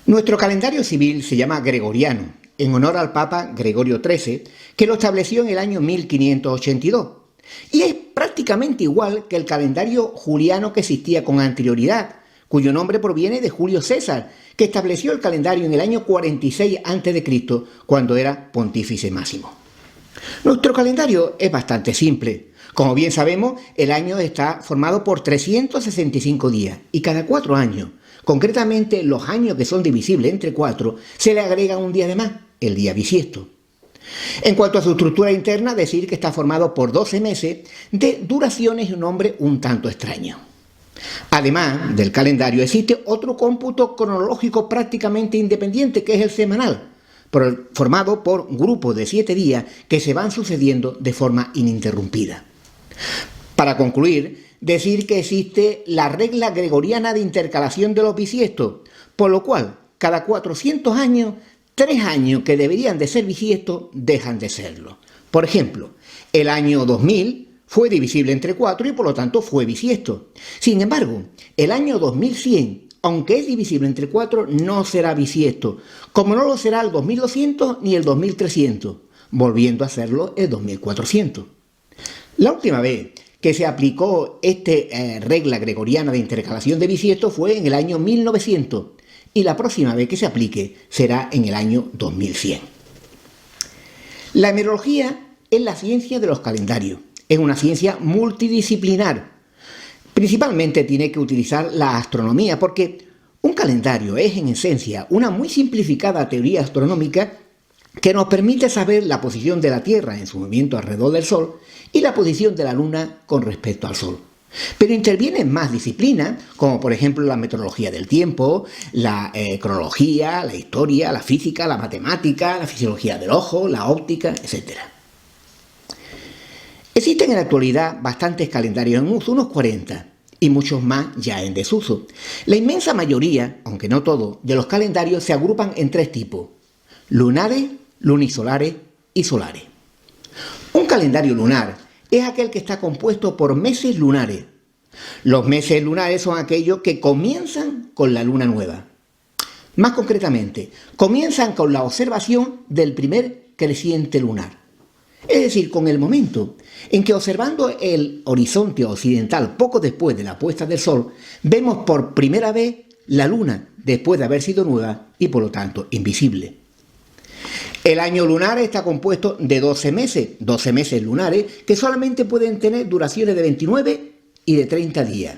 Nuestro calendario civil se llama gregoriano, en honor al Papa Gregorio XIII, que lo estableció en el año 1582. Y es prácticamente igual que el calendario juliano que existía con anterioridad, cuyo nombre proviene de Julio César, que estableció el calendario en el año 46 a.C., cuando era pontífice máximo. Nuestro calendario es bastante simple. Como bien sabemos, el año está formado por 365 días y cada 4 años, concretamente los años que son divisibles entre 4, se le agrega un día de más, el día bisiesto. En cuanto a su estructura interna, decir que está formado por 12 meses de duraciones y un nombre un tanto extraño. Además del calendario, existe otro cómputo cronológico prácticamente independiente, que es el semanal, formado por grupos de 7 días que se van sucediendo de forma ininterrumpida. Para concluir, decir que existe la regla gregoriana de intercalación de los bisiestos, por lo cual cada 400 años, 3 años que deberían de ser bisiestos dejan de serlo. Por ejemplo, el año 2000 fue divisible entre 4 y por lo tanto fue bisiesto. Sin embargo, el año 2100, aunque es divisible entre 4, no será bisiesto, como no lo será el 2200 ni el 2300, volviendo a serlo el 2400. La última vez que se aplicó esta regla gregoriana de intercalación de bisiestos fue en el año 1900 y la próxima vez que se aplique será en el año 2100. La numerología es la ciencia de los calendarios. Es una ciencia multidisciplinar. Principalmente tiene que utilizar la astronomía porque un calendario es en esencia una muy simplificada teoría astronómica que nos permite saber la posición de la Tierra en su movimiento alrededor del Sol y la posición de la Luna con respecto al Sol. Pero intervienen más disciplinas, como por ejemplo la meteorología del tiempo, la cronología, la historia, la física, la matemática, la fisiología del ojo, la óptica, etc. Existen en la actualidad bastantes calendarios en uso, unos 40, y muchos más ya en desuso. La inmensa mayoría, aunque no todos, de los calendarios se agrupan en 3 tipos: lunares, lunisolares y solares. Un calendario lunar es aquel que está compuesto por meses lunares. Los meses lunares son aquellos que comienzan con la luna nueva. Más concretamente, comienzan con la observación del primer creciente lunar. Es decir, con el momento en que, observando el horizonte occidental poco después de la puesta del sol, vemos por primera vez la luna después de haber sido nueva y por lo tanto invisible. El año lunar está compuesto de 12 meses lunares que solamente pueden tener duraciones de 29 y de 30 días.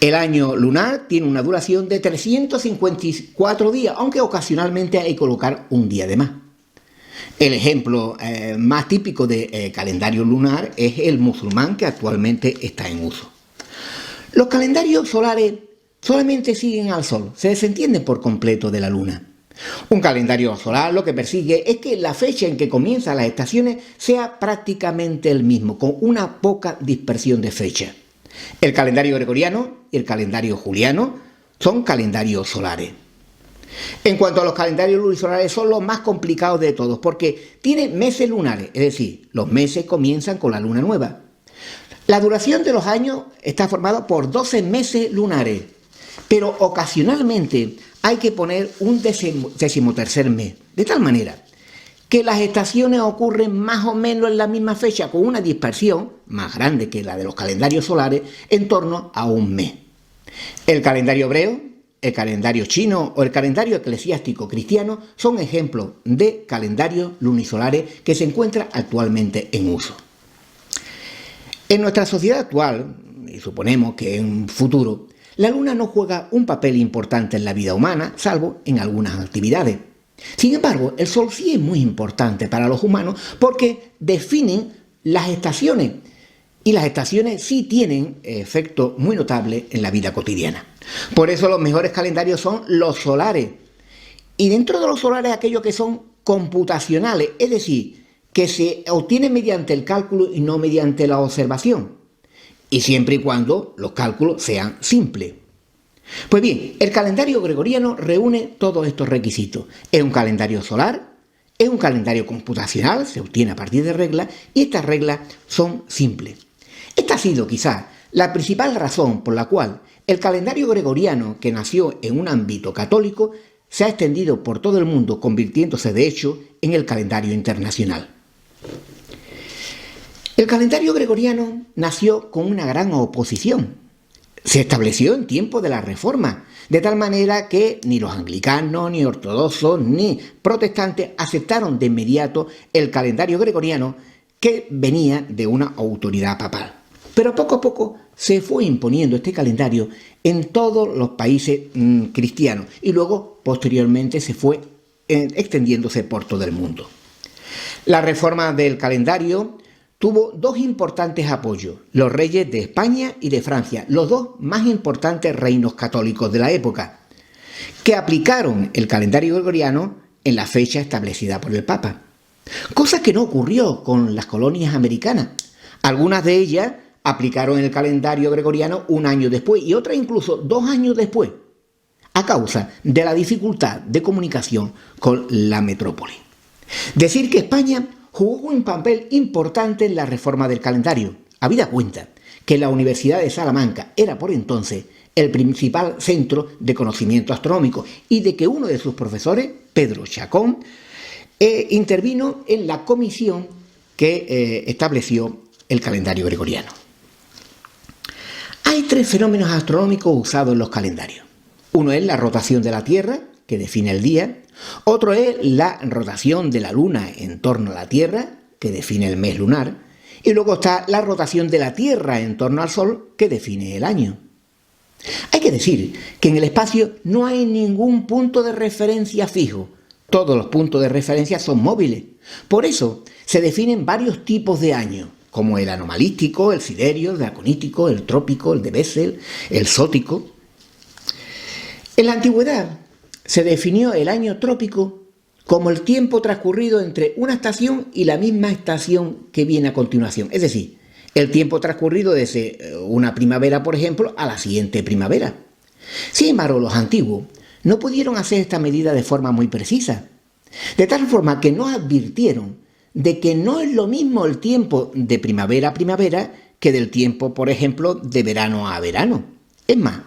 El año lunar tiene una duración de 354 días, aunque ocasionalmente hay que colocar un día de más. El ejemplo más típico de calendario lunar es el musulmán, que actualmente está en uso. Los calendarios solares solamente siguen al sol, se desentienden por completo de la luna. Un calendario solar lo que persigue es que la fecha en que comienzan las estaciones sea prácticamente el mismo, con una poca dispersión de fecha. El calendario gregoriano y el calendario juliano son calendarios solares. En cuanto a los calendarios lunisolares, son los más complicados de todos porque tienen meses lunares, es decir, los meses comienzan con la luna nueva. La duración de los años está formada por 12 meses lunares, pero ocasionalmente hay que poner un decimotercer mes, de tal manera que las estaciones ocurren más o menos en la misma fecha, con una dispersión más grande que la de los calendarios solares, en torno a un mes. El calendario hebreo, el calendario chino o el calendario eclesiástico cristiano son ejemplos de calendarios lunisolares que se encuentran actualmente en uso. En nuestra sociedad actual, y suponemos que en un futuro, la luna no juega un papel importante en la vida humana, salvo en algunas actividades. Sin embargo, el sol sí es muy importante para los humanos porque definen las estaciones, y las estaciones sí tienen efecto muy notable en la vida cotidiana. Por eso los mejores calendarios son los solares. Y dentro de los solares aquellos que son computacionales, es decir, que se obtienen mediante el cálculo y no mediante la observación. Y siempre y cuando los cálculos sean simples. Pues bien, el calendario gregoriano reúne todos estos requisitos. Es un calendario solar, es un calendario computacional, se obtiene a partir de reglas, y estas reglas son simples. Esta ha sido quizás la principal razón por la cual el calendario gregoriano, que nació en un ámbito católico, se ha extendido por todo el mundo, convirtiéndose de hecho en el calendario internacional. El calendario gregoriano nació con una gran oposición. Se estableció en tiempo de la Reforma, de tal manera que ni los anglicanos, ni ortodoxos, ni protestantes aceptaron de inmediato el calendario gregoriano que venía de una autoridad papal. Pero poco a poco se fue imponiendo este calendario en todos los países cristianos y luego posteriormente se fue extendiéndose por todo el mundo. La reforma del calendario tuvo dos importantes apoyos, los reyes de España y de Francia, los dos más importantes reinos católicos de la época, que aplicaron el calendario gregoriano en la fecha establecida por el Papa. Cosa que no ocurrió con las colonias americanas. Algunas de ellas aplicaron el calendario gregoriano un año después y otras incluso 2 años después, a causa de la dificultad de comunicación con la metrópoli. Decir que España jugó un papel importante en la reforma del calendario, habida cuenta que la Universidad de Salamanca era por entonces el principal centro de conocimiento astronómico y de que uno de sus profesores, Pedro Chacón, intervino en la comisión que estableció el calendario gregoriano. Hay 3 fenómenos astronómicos usados en los calendarios. Uno es la rotación de la Tierra, que define el día. Otro es la rotación de la Luna en torno a la Tierra, que define el mes lunar. Y luego está la rotación de la Tierra en torno al Sol, que define el año. Hay que decir que en el espacio no hay ningún punto de referencia fijo. Todos los puntos de referencia son móviles. Por eso se definen varios tipos de años, como el anomalístico, el siderio, el draconítico, el trópico, el de Bessel, el zótico. En la antigüedad se definió el año trópico como el tiempo transcurrido entre una estación y la misma estación que viene a continuación. Es decir, el tiempo transcurrido desde una primavera, por ejemplo, a la siguiente primavera. Sin embargo, los antiguos no pudieron hacer esta medida de forma muy precisa, de tal forma que nos advirtieron de que no es lo mismo el tiempo de primavera a primavera que del tiempo, por ejemplo, de verano a verano. Es más,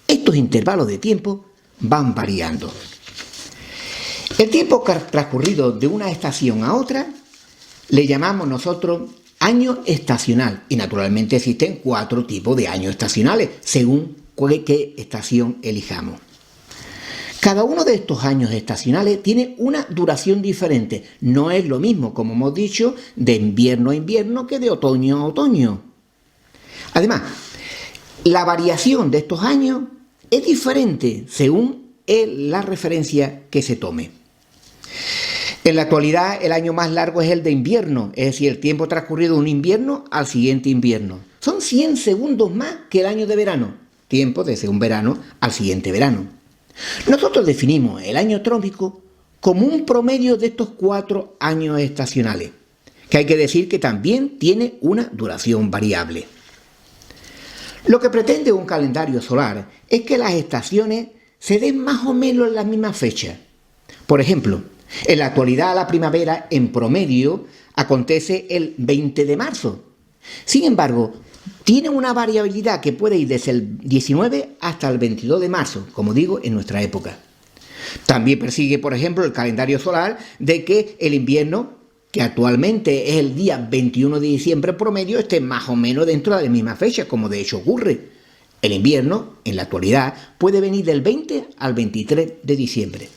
estos intervalos de tiempo van variando. El tiempo transcurrido de una estación a otra le llamamos nosotros año estacional y naturalmente existen 4 tipos de años estacionales según qué estación elijamos. Cada uno de estos años estacionales tiene una duración diferente. No es lo mismo, como hemos dicho, de invierno a invierno que de otoño a otoño. Además, la variación de estos años es diferente según la referencia que se tome. En la actualidad, el año más largo es el de invierno, es decir, el tiempo transcurrido de un invierno al siguiente invierno. Son 100 segundos más que el año de verano, tiempo desde un verano al siguiente verano. Nosotros definimos el año trópico como un promedio de estos 4 años estacionales, que hay que decir que también tiene una duración variable. Lo que pretende un calendario solar es que las estaciones se den más o menos en la misma fecha. Por ejemplo, en la actualidad la primavera en promedio acontece el 20 de marzo. Sin embargo, tiene una variabilidad que puede ir desde el 19 hasta el 22 de marzo, como digo, en nuestra época. También persigue, por ejemplo, el calendario solar de que el invierno, que actualmente es el día 21 de diciembre promedio, esté más o menos dentro de la misma fecha, como de hecho ocurre. El invierno, en la actualidad, puede venir del 20 al 23 de diciembre.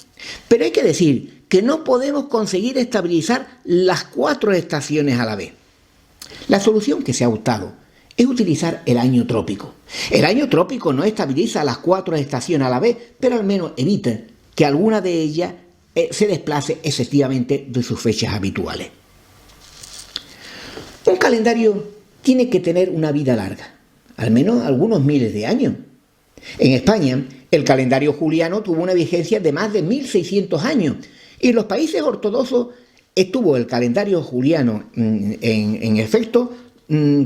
Pero hay que decir que no podemos conseguir estabilizar las 4 estaciones a la vez. La solución que se ha optado es utilizar el año trópico. El año trópico no estabiliza las 4 estaciones a la vez, pero al menos evita que alguna de ellas se desplace excesivamente de sus fechas habituales. Un calendario tiene que tener una vida larga, al menos algunos miles de años. En España, el calendario juliano tuvo una vigencia de más de 1600 años y en los países ortodoxos estuvo el calendario juliano en efecto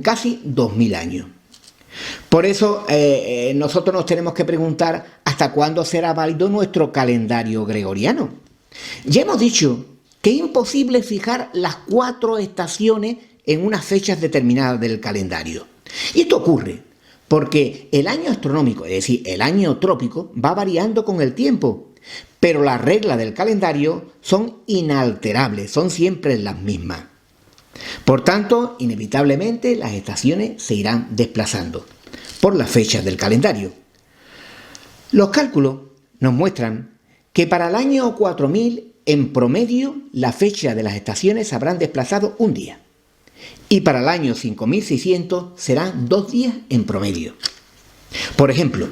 casi 2000 años. Por eso nosotros nos tenemos que preguntar hasta cuándo será válido nuestro calendario gregoriano. Ya hemos dicho que es imposible fijar las 4 estaciones en unas fechas determinadas del calendario. Y esto ocurre porque el año astronómico, es decir, el año trópico, va variando con el tiempo. pero las reglas del calendario son inalterables, son siempre las mismas. Por tanto, inevitablemente las estaciones se irán desplazando por las fechas del calendario. Los cálculos nos muestran que para el año 4000, en promedio, la fecha de las estaciones se habrán desplazado un día. Y para el año 5600 serán 2 días en promedio. Por ejemplo,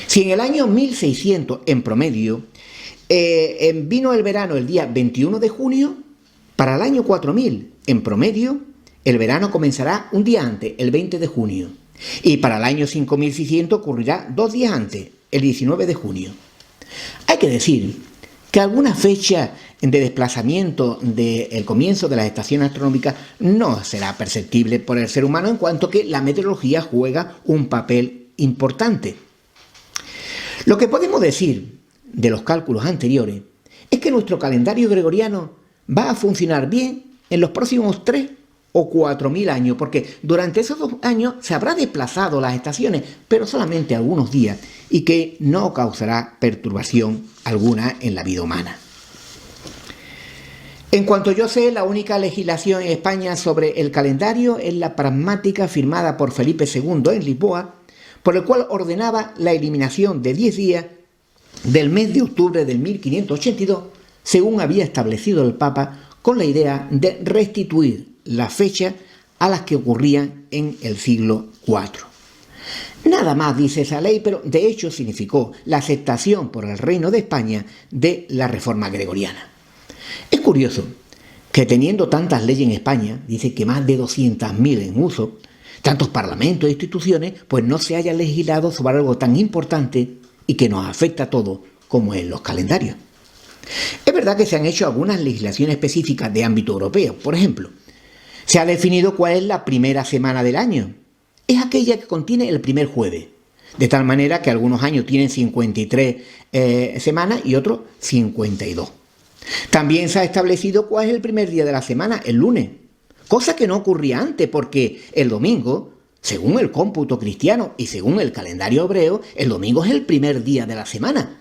si en el año 1600 en promedio vino el verano el día 21 de junio, para el año 4000 en promedio el verano comenzará un día antes, el 20 de junio. Y para el año 5600 ocurrirá 2 días antes, el 19 de junio. Hay que decir que alguna fecha de desplazamiento del comienzo de las estaciones astronómicas no será perceptible por el ser humano, en cuanto que la meteorología juega un papel importante. Lo que podemos decir de los cálculos anteriores es que nuestro calendario gregoriano va a funcionar bien en los próximos 3 o 4000 años, porque durante esos 2 años se habrá desplazado las estaciones, pero solamente algunos días, y que no causará perturbación alguna en la vida humana. En cuanto yo sé, la única legislación en España sobre el calendario es la pragmática firmada por Felipe II en Lisboa, por el cual ordenaba la eliminación de 10 días del mes de octubre del 1582, según había establecido el Papa, con la idea de restituir las fechas a las que ocurrían en el siglo IV. Nada más dice esa ley, pero de hecho significó la aceptación por el Reino de España de la reforma gregoriana. Es curioso que teniendo tantas leyes en España, dice que más de 200.000 en uso, tantos parlamentos e instituciones, pues no se haya legislado sobre algo tan importante y que nos afecta a todos como en los calendarios. Es verdad que se han hecho algunas legislaciones específicas de ámbito europeo. Por ejemplo, se ha definido cuál es la primera semana del año. Es aquella que contiene el primer jueves, de tal manera que algunos años tienen 53 semanas y otros 52. También se ha establecido cuál es el primer día de la semana, el lunes, cosa que no ocurría antes, porque el domingo, según el cómputo cristiano y según el calendario hebreo, el domingo es el primer día de la semana.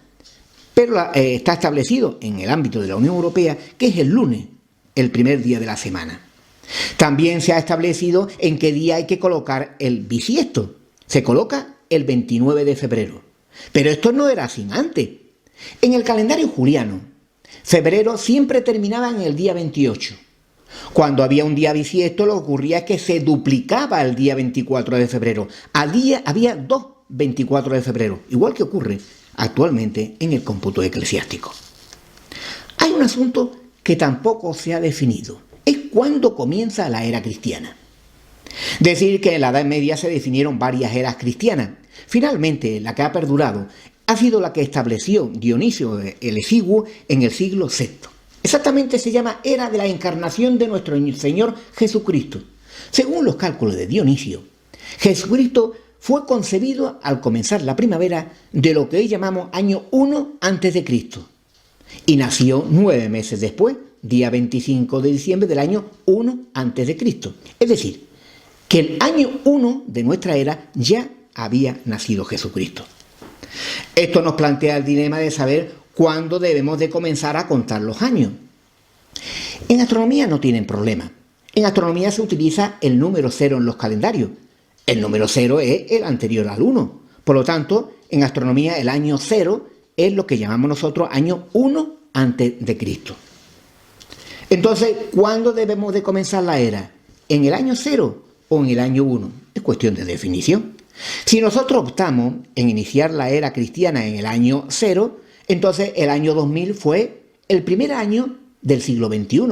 Pero está establecido en el ámbito de la Unión Europea que es el lunes, el primer día de la semana. También se ha establecido en qué día hay que colocar el bisiesto. Se coloca el 29 de febrero. Pero esto no era así antes. En el calendario juliano, febrero siempre terminaba en el día 28. Cuando había un día bisiesto, lo que ocurría es que se duplicaba el día 24 de febrero. Había 2 24 de febrero, igual que ocurre actualmente en el cómputo eclesiástico. Hay un asunto que tampoco se ha definido. Es cuándo comienza la era cristiana. Decir que en la Edad Media se definieron varias eras cristianas. Finalmente, la que ha perdurado ha sido la que estableció Dionisio el Exiguo en el siglo VI. Exactamente se llama era de la encarnación de nuestro Señor Jesucristo. Según los cálculos de Dionisio, Jesucristo fue concebido al comenzar la primavera de lo que hoy llamamos año 1 a.C. y nació 9 meses después, día 25 de diciembre del año 1 a.C. Es decir, que el año 1 de nuestra era ya había nacido Jesucristo. Esto nos plantea el dilema de saber cuándo debemos de comenzar a contar los años. En astronomía no tienen problema. En astronomía se utiliza el número 0 en los calendarios. El número 0 es el anterior al 1. Por lo tanto, en astronomía el año 0 es lo que llamamos nosotros año 1 a.C. Entonces, ¿cuándo debemos de comenzar la era? ¿En el año 0 o en el año 1? Es cuestión de definición. Si nosotros optamos en iniciar la era cristiana en el año 0, entonces el año 2000 fue el primer año del siglo XXI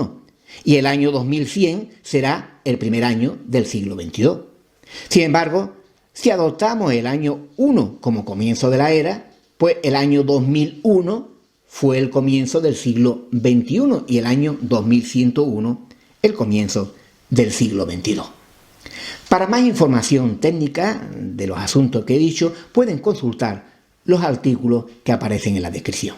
y el año 2100 será el primer año del siglo XXII. Sin embargo, si adoptamos el año 1 como comienzo de la era, pues el año 2001 fue el comienzo del siglo XXI y el año 2101 el comienzo del siglo XXII. Para más información técnica de los asuntos que he dicho, pueden consultar los artículos que aparecen en la descripción.